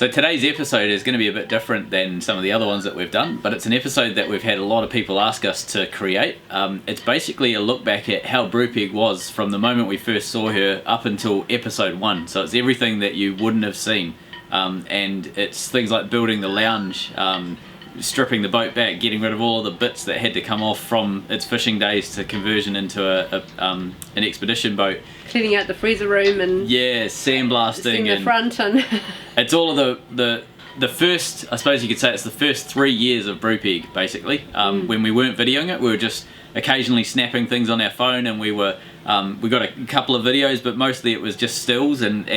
So today's episode is going to be a bit different than some of the other ones that we've done, but it's an episode that we've had a lot of people ask us to create. It's basically a look back at how Brupeg was from the moment we first saw her up until episode 1. So it's everything that you wouldn't have seen. And it's things like building the lounge, stripping the boat back, getting rid of all of the bits that had to come off from its fishing days to conversion into an expedition boat. Cleaning out the freezer room and sandblasting the front and it's all of the first, I suppose you could say it's the first 3 years of Brupeg basically. When we weren't videoing it, we were just occasionally snapping things on our phone, and we got a couple of videos, but mostly it was just stills and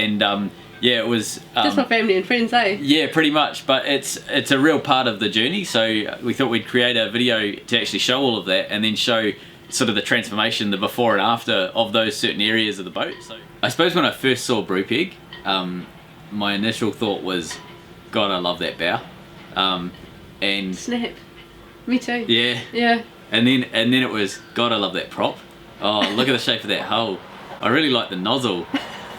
it was just for family and friends, eh? Yeah, pretty much. But it's a real part of the journey, so we thought we'd create a video to actually show all of that, and then show sort of the transformation, the before and after of those certain areas of the boat. So I suppose when I first saw Brupeg, my initial thought was, God, I love that bow. And snap. Me too. Yeah. And then it was, God, I love that prop. Oh, look at the shape of that hull. I really like the nozzle.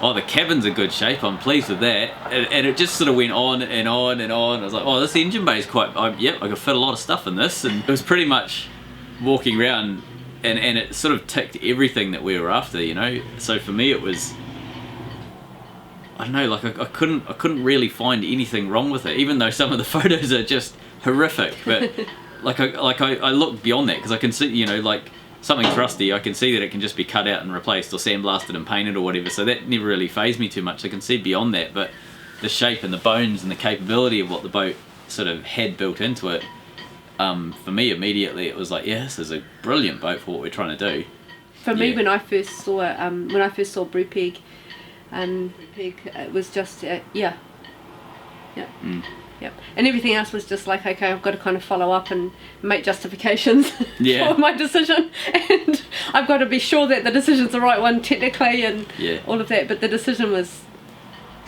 Oh, the cabin's in good shape, I'm pleased with that. And it just sort of went on and on and on. I was like, oh, this engine bay is quite, I could fit a lot of stuff in this. And it was pretty much walking around, and it sort of ticked everything that we were after, you know. So for me it was, I don't know, like I couldn't really find anything wrong with it, even though some of the photos are just horrific. But I look beyond that, because I can see, you know, like something thrusty, I can see that it can just be cut out and replaced or sandblasted and painted or whatever, so that never really fazed me too much. I can see beyond that, but the shape and the bones and the capability of what the boat sort of had built into it, for me immediately it was like, yeah, this is a brilliant boat for what we're trying to do. For me, when I first saw Brupeg, it was just Yep. And everything else was just like, okay, I've got to kind of follow up and make justifications for my decision, and I've got to be sure that the decision's the right one technically and all of that. But the decision was,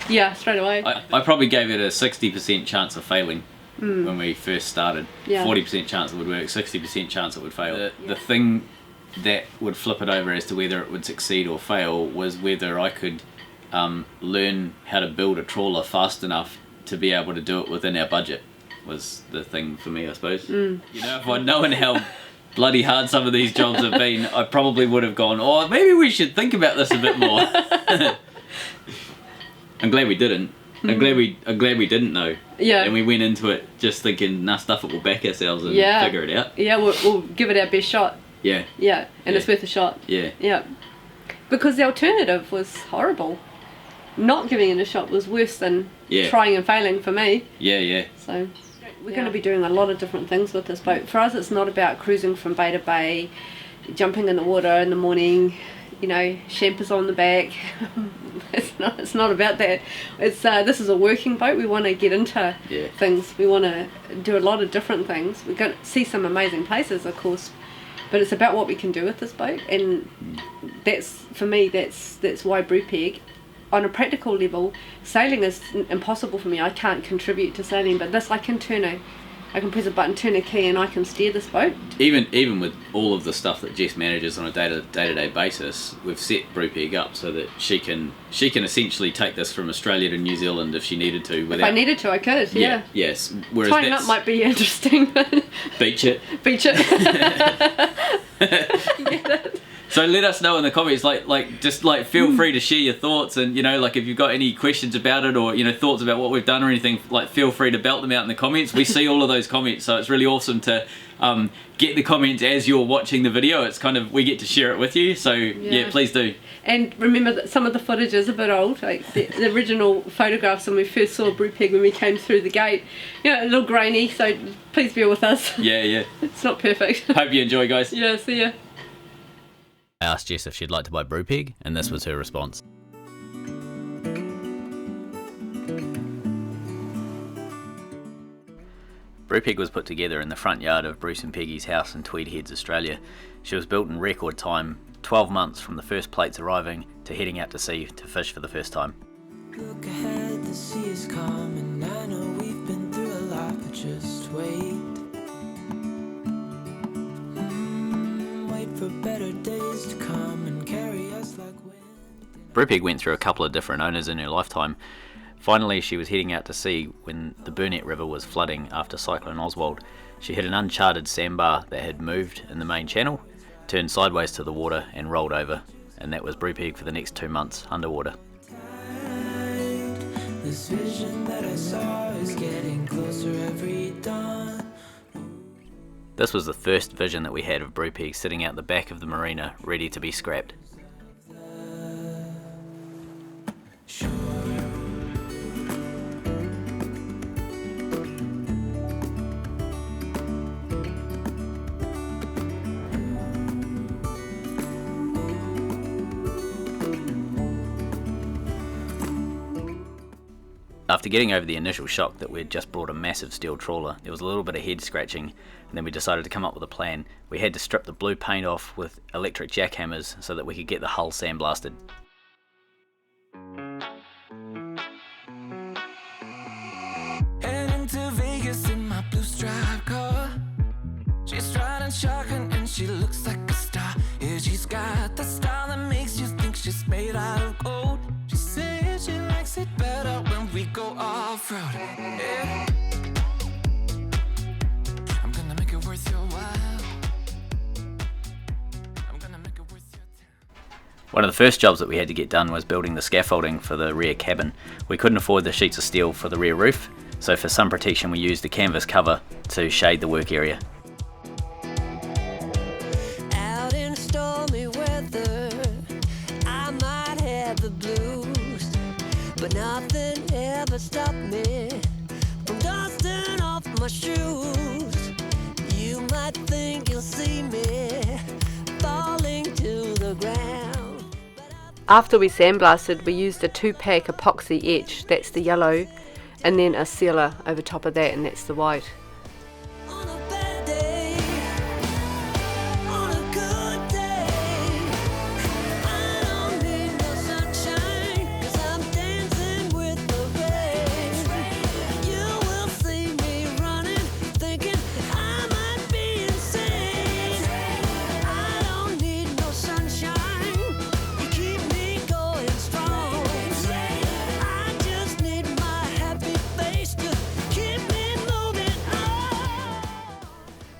straight away. I probably gave it a 60% chance of failing when we first started. 40% chance it would work, 60% chance it would fail. The thing that would flip it over as to whether it would succeed or fail was whether I could learn how to build a trawler fast enough to be able to do it within our budget, was the thing for me, I suppose. You know, if I'd known how bloody hard some of these jobs have been, I probably would have gone, oh, maybe we should think about this a bit more. I'm glad we didn't. I'm glad we didn't know. Yeah. And we went into it just thinking, nah, stuff it, we'll back ourselves and figure it out. Yeah, we'll give it our best shot. Yeah. Yeah, and it's worth a shot. Yeah. Yeah. Because the alternative was horrible. Not giving it a shot was worse than trying and failing for me. Yeah. So we're going to be doing a lot of different things with this boat. For us, it's not about cruising from bay to bay, jumping in the water in the morning, you know, champers on the back. It's not about that. It's this is a working boat. We want to get into things. We want to do a lot of different things. We're going to see some amazing places, of course, but it's about what we can do with this boat. And that's, for me, that's why Brupeg. On a practical level, sailing is impossible for me. I can't contribute to sailing, but this, I can press a button, turn a key, and I can steer this boat. Even with all of the stuff that Jess manages on a day-to-day basis, we've set Brupeg up so that she can essentially take this from Australia to New Zealand if she needed to. If I needed to, I could. Yeah. Yes. Whereas tying up might be interesting. Beach it. Beach it. Get it. So let us know in the comments, just feel free to share your thoughts, and you know, like if you've got any questions about it, or you know, thoughts about what we've done or anything, like feel free to belt them out in the comments. We see all of those comments, so it's really awesome to get the comments as you're watching the video. It's kind of, we get to share it with you, so yeah, please do. And remember that some of the footage is a bit old, like the original photographs when we first saw Brupeg when we came through the gate, you know, a little grainy, so please bear with us. Yeah. It's not perfect. Hope you enjoy, guys. Yeah, see ya. I asked Jess if she'd like to buy Brupeg, and this was her response. Brupeg was put together in the front yard of Bruce and Peggy's house in Tweed Heads, Australia. She was built in record time, 12 months from the first plates arriving to heading out to sea to fish for the first time. Look ahead, the sea is calm, and I know we've been through a lot, but just wait. For better days to come and carry us like wind. Brupeg went through a couple of different owners in her lifetime. Finally, she was heading out to sea when the Burnett River was flooding after Cyclone Oswald. She hit an uncharted sandbar that had moved in the main channel, turned sideways to the water and rolled over, and that was Brupeg for the next 2 months underwater. This vision that I saw is getting closer every dawn. This was the first vision that we had of Brupeg sitting out the back of the marina, ready to be scrapped. After getting over the initial shock that we'd just brought a massive steel trawler, there was a little bit of head scratching, and then we decided to come up with a plan. We had to strip the blue paint off with electric jackhammers so that we could get the hull sandblasted. Heading to Vegas in my blue striped car. She's riding shotgun and she looks like a star. Yeah, she's got the style that makes you think she's made out of gold. She says she likes it better when we go off-road. Yeah. I'm gonna make it worth your while. I'm gonna make it worth your time. One of the first jobs that we had to get done was building the scaffolding for the rear cabin. We couldn't afford the sheets of steel for the rear roof, so for sun protection we used a canvas cover to shade the work area. Out in stormy weather, I might have the blues, but nothing ever stopped me from dusting off my shoes. You might think you'll see me falling to the ground. After we sandblasted, we used a 2-pack epoxy etch, that's the yellow, and then a sealer over top of that, and that's the white.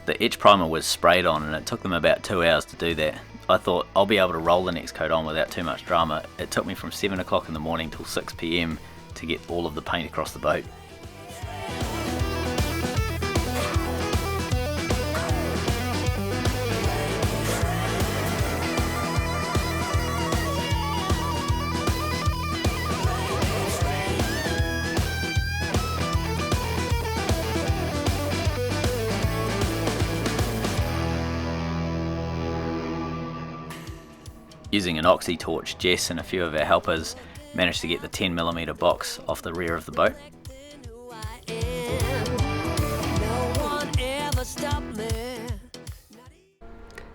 The etch primer was sprayed on and it took them about 2 hours to do that. I thought I'll be able to roll the next coat on without too much drama. It took me from 7 o'clock in the morning till 6 PM to get all of the paint across the boat. Using an oxy torch, Jess and a few of our helpers managed to get the 10mm box off the rear of the boat.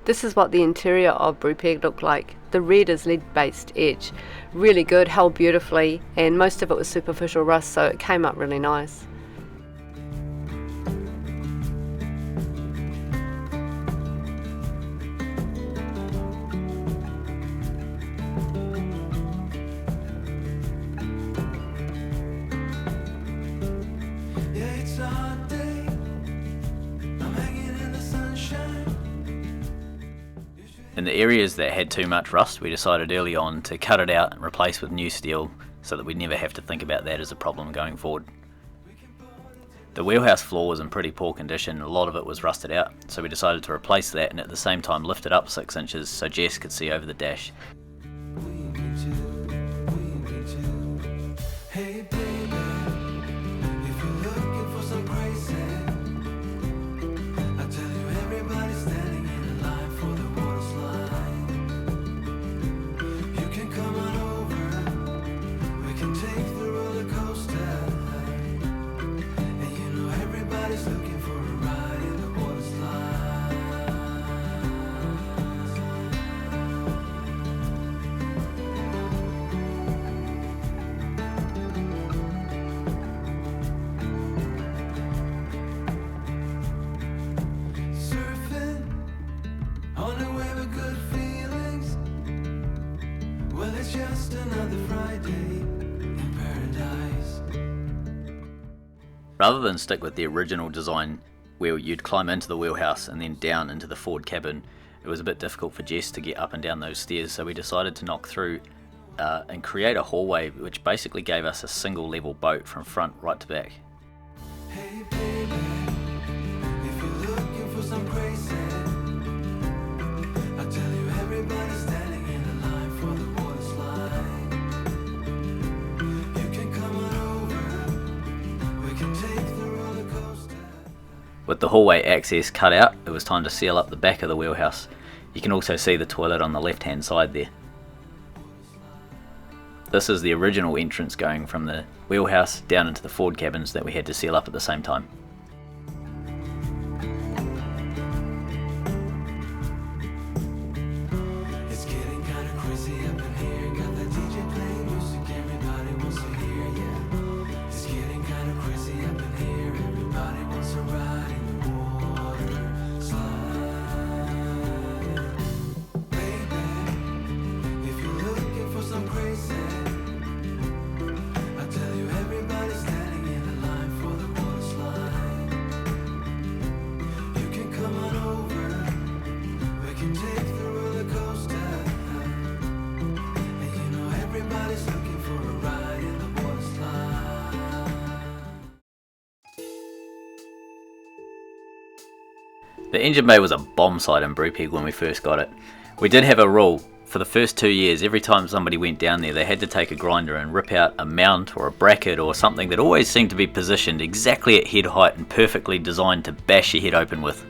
This is what the interior of Brupeg looked like. The red is lead-based edge. Really good, held beautifully, and most of it was superficial rust, so it came up really nice. In the areas that had too much rust, we decided early on to cut it out and replace with new steel so that we'd never have to think about that as a problem going forward. The wheelhouse floor was in pretty poor condition, a lot of it was rusted out, so we decided to replace that and at the same time lift it up 6 inches so Jess could see over the dash. Rather than stick with the original design where you'd climb into the wheelhouse and then down into the forward cabin, it was a bit difficult for Jess to get up and down those stairs, so we decided to knock through and create a hallway which basically gave us a single level boat from front right to back. Hey baby, if you're looking for some crazy, I tell you everybody's standing in a line for the Waterslide. You can come on over, we can take the roller coaster. With the hallway access cut out, it was time to seal up the back of the wheelhouse. You can also see the toilet on the left hand side there. This is the original entrance going from the wheelhouse down into the forward cabins that we had to seal up at the same time. It's getting kind of crazy up in here. Got the DJ playing music, everybody wants to hear, yeah. It's getting kind of crazy up in here. Everybody wants to ride in the water slide. Baby, if you're looking for some crazy, I tell you everybody's standing in a line for the Waterslide. You can come on over, we can take the roller coaster. And you know everybody's looking for a ride in the Waterslide. The engine bay was a bomb site in Brupeg when we first got it. We did have a rule. For the first 2 years, every time somebody went down there, they had to take a grinder and rip out a mount or a bracket or something that always seemed to be positioned exactly at head height and perfectly designed to bash your head open with.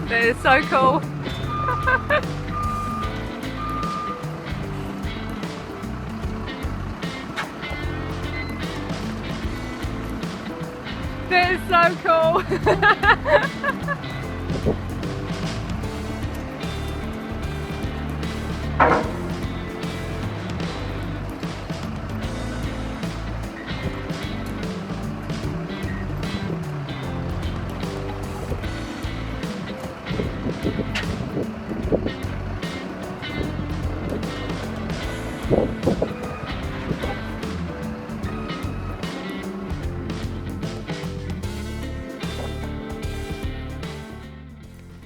That is so cool. That is so cool.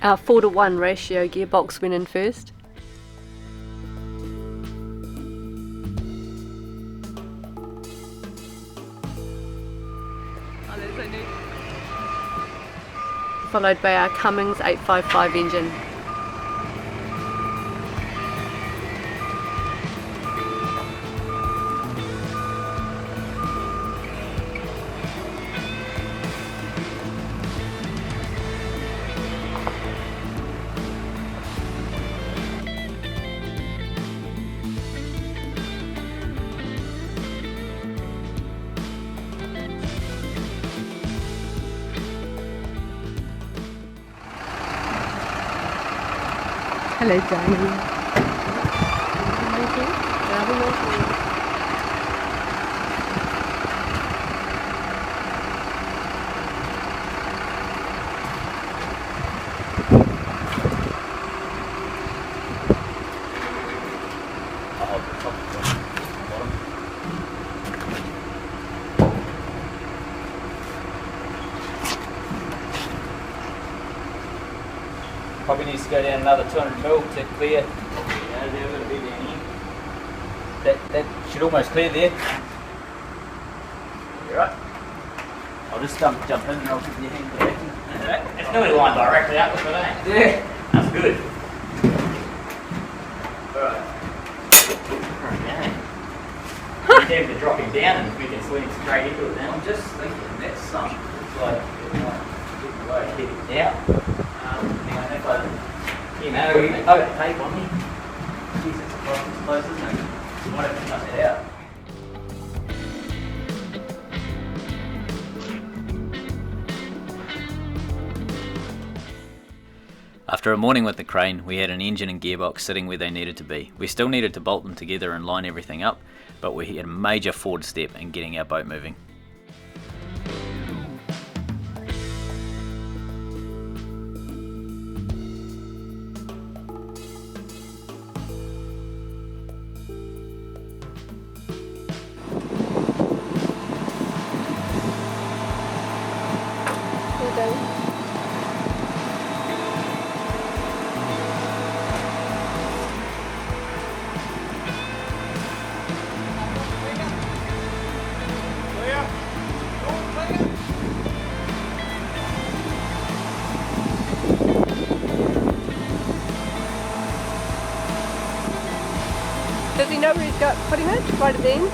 Our 4-to-1 ratio gearbox went in first. Oh, that's so neat. Followed by our Cummins 855 engine. Hello, darling. Probably needs to go down another 200 mil to clear. Yeah, there's a little bit down here. That should almost clear there. You right? I'll just jump in and I'll give you a hand for that. It's nearly lined directly up with it, eh? Yeah. That's good. Alright. Okay. You have to drop him down and we can swing straight into it now. I'm just thinking that's something. It's like, Get it out. hang on, if I... You know, I've got tape on me. Jeez, it's close, isn't it? You might have to cut that out. After a morning with the crane, we had an engine and gearbox sitting where they needed to be. We still needed to bolt them together and line everything up, but we had a major forward step in getting our boat moving. Got pretty much right at the end.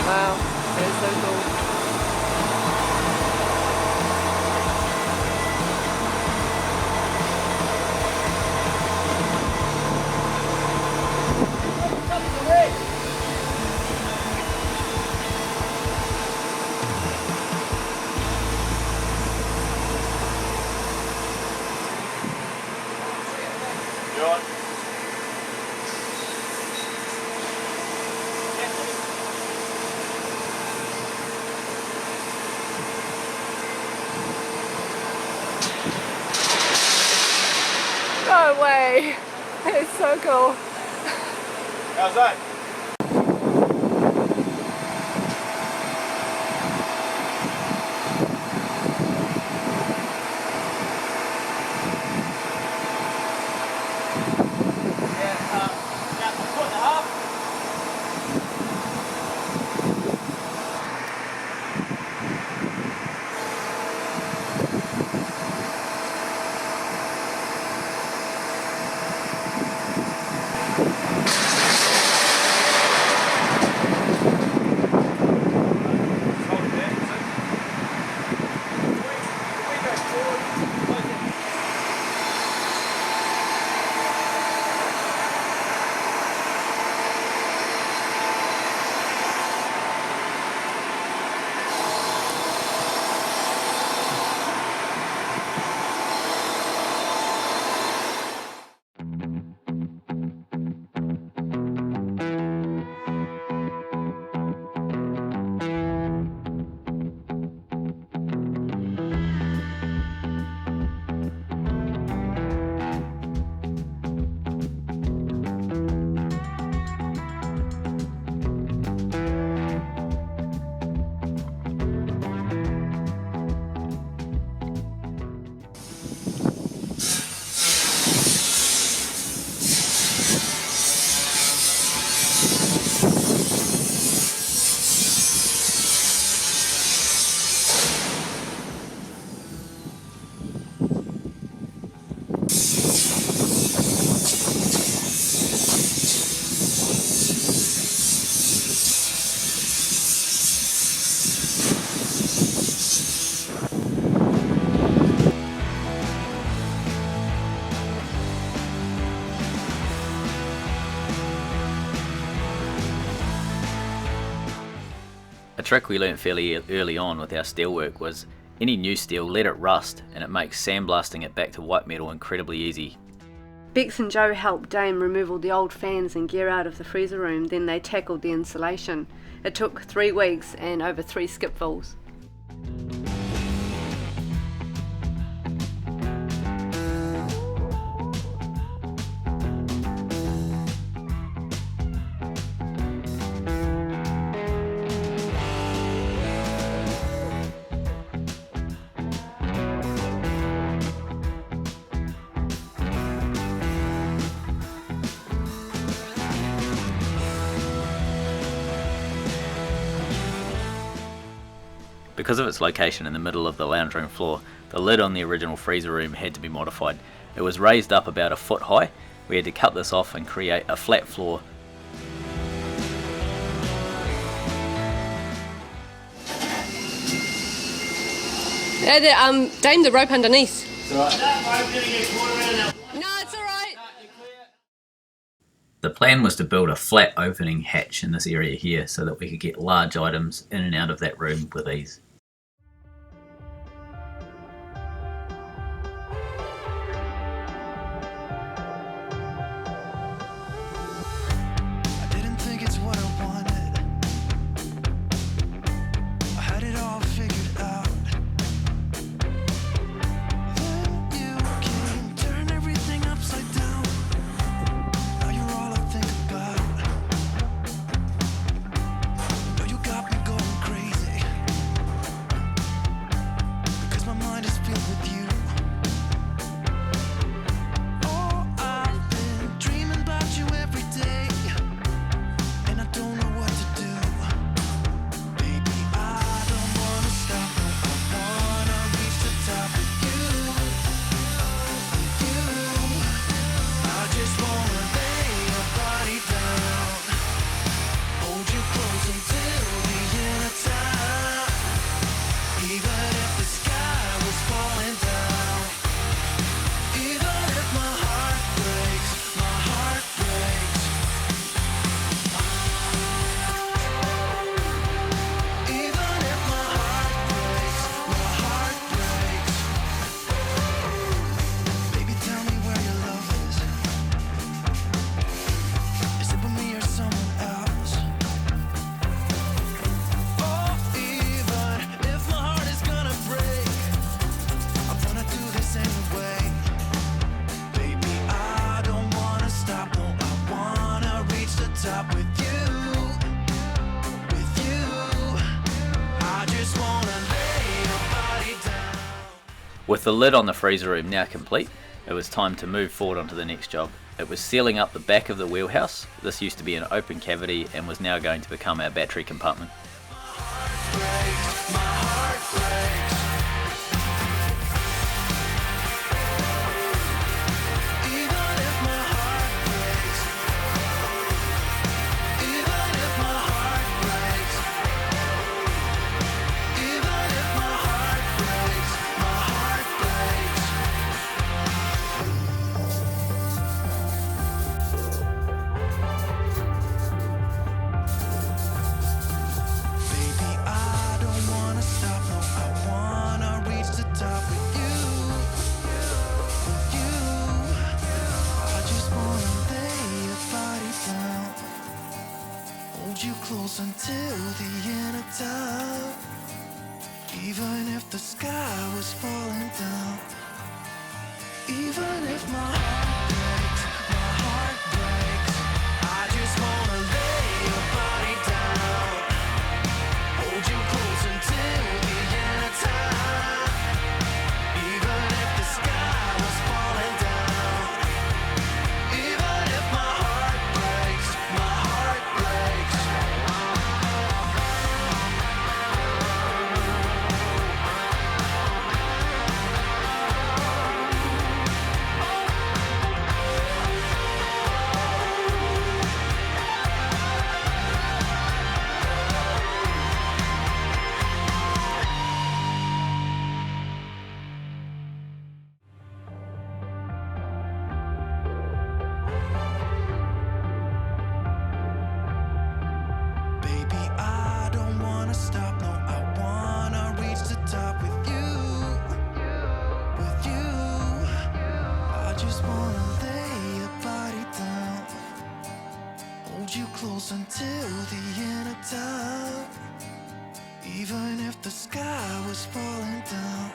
Wow, that is so cool. No way! That is so cool. How's that? A trick we learnt fairly early on with our steelwork was any new steel, let it rust, and it makes sandblasting it back to white metal incredibly easy. Bex and Joe helped Dame remove all the old fans and gear out of the freezer room, then they tackled the insulation. It took 3 weeks and over 3 skipfuls. Because of its location in the middle of the lounge room floor, the lid on the original freezer room had to be modified. It was raised up about a foot high. We had to cut this off and create a flat floor. Dame the rope underneath. No, No, it's alright. The plan was to build a flat opening hatch in this area here so that we could get large items in and out of that room with ease. I didn't think it's what I wanted. I had it all figured out. Then you came, turned everything upside down. Now you're all I think about. No, you got me going crazy. With the lid on the freezer room now complete, it was time to move forward onto the next job. It was sealing up the back of the wheelhouse. This used to be an open cavity and was now going to become our battery compartment. Until the end of time, even if the sky was falling down, even if my heart breaks, I just wanna lay your body down, hold you close until the end of time, even if the sky was falling down, even if my heart breaks, my heart breaks. Until the end of time, even if the sky was falling down,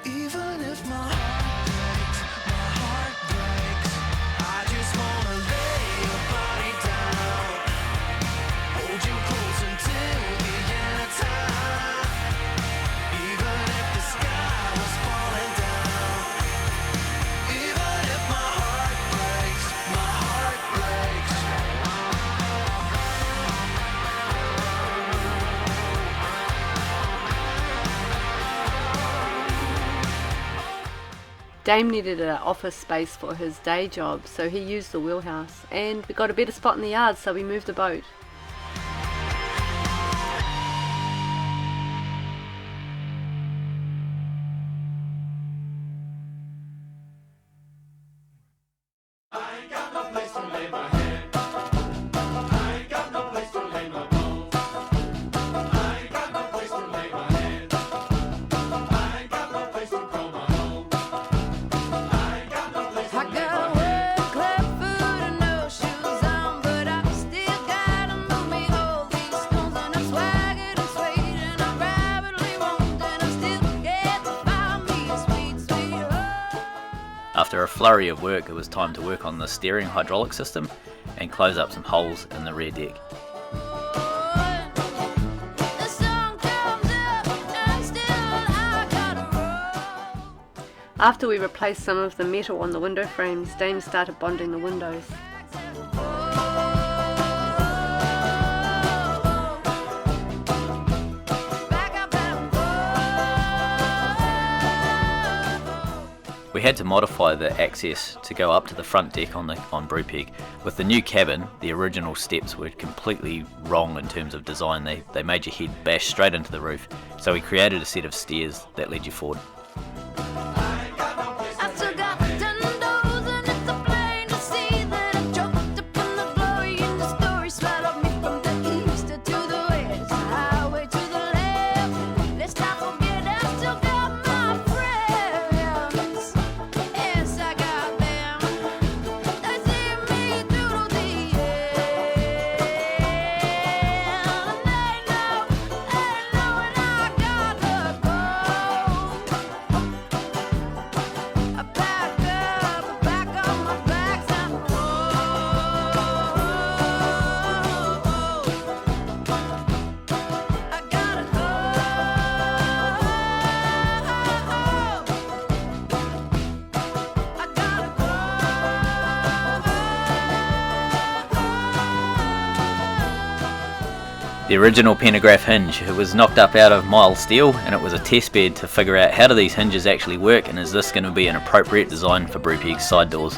even if my heart breaks, I just wanna lay your body down, hold you close until the end of time, even if the sky was falling down, even if my heart breaks, my heart breaks. Dame needed an office space for his day job, so he used the wheelhouse, and we got a better spot in the yard, so we moved the boat. After a flurry of work, it was time to work on the steering hydraulic system and close up some holes in the rear deck. After we replaced some of the metal on the window frames, Dame started bonding the windows. We had to modify the access to go up to the front deck on Brupeg. With the new cabin, the original steps were completely wrong in terms of design. They made your head bash straight into the roof. So we created a set of stairs that led you forward. The original Pentagraph Hinge. It was knocked up out of mild steel, and it was a test bed to figure out how do these hinges actually work, and is this going to be an appropriate design for Brupeg's side doors.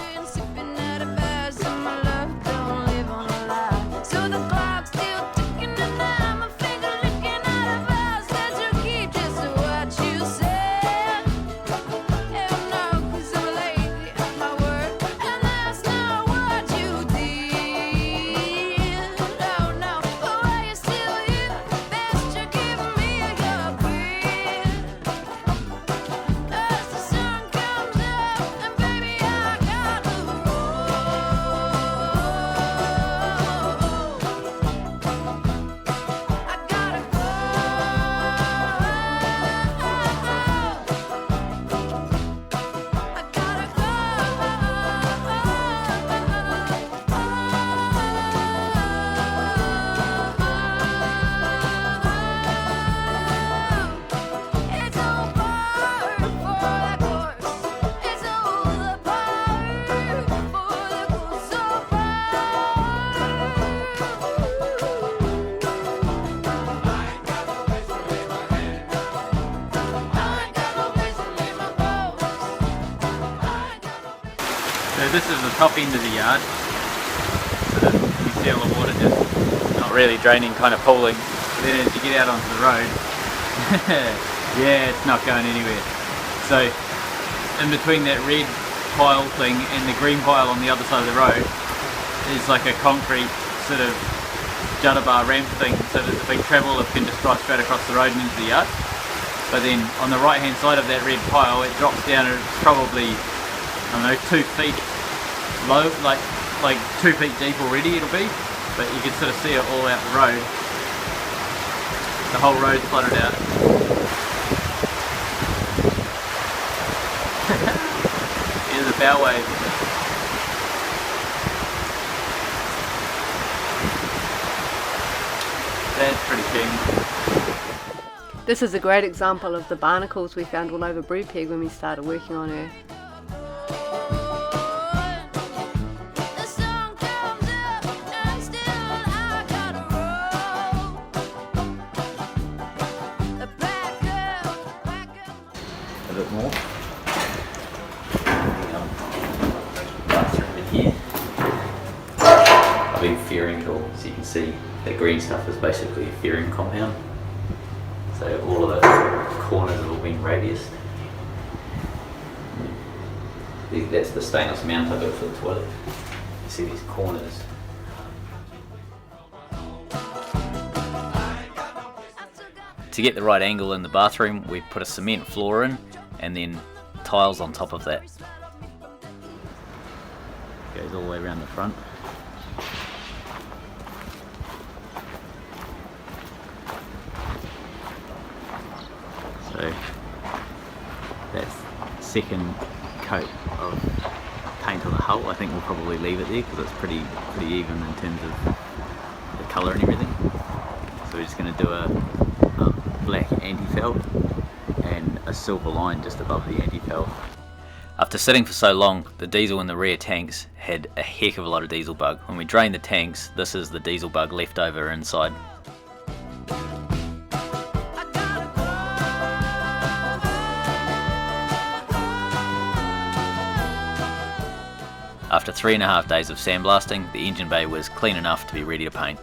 So this is the top end of the yard. Sort of, you see all the water just not really draining, kind of pooling. But then as you get out onto the road, yeah, it's not going anywhere. So in between that red pile thing and the green pile on the other side of the road is like a concrete sort of jutta bar ramp thing, so that the big travel lift can just drive straight across the road and into the yard. But then on the right hand side of that red pile, it drops down and it's probably, I don't know, 2 feet low, like 2 feet deep already it'll be, but you can sort of see it all out the road. The whole road flooded out. Here's a bow wave. That's pretty keen. This is a great example of the barnacles we found all over Brupeg when we started working on her. A bit more. Bathroom in here. I've been fairing cool, so you can see the green stuff is basically a fairing compound. So all of the corners have all been radiused. That's the stainless mount I built for the toilet. You see these corners. To get the right angle in the bathroom, we put a cement floor in and then tiles on top of that. Goes all the way around the front. So that's second coat of paint on the hull. I think we'll probably leave it there because it's pretty even in terms of the colour and everything. So we're just going to do a black anti-felt and a silver line just above the anti-felt. After sitting for so long, the diesel in the rear tanks had a heck of a lot of diesel bug. When we drained the tanks, this is the diesel bug left over inside. After 3.5 days of sandblasting, the engine bay was clean enough to be ready to paint.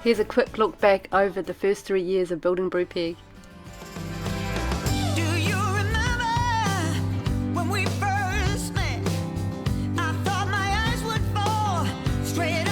Here's a quick look back over the first 3 years of building Brupeg. Do you remember when we first met? I thought my eyes would fall straight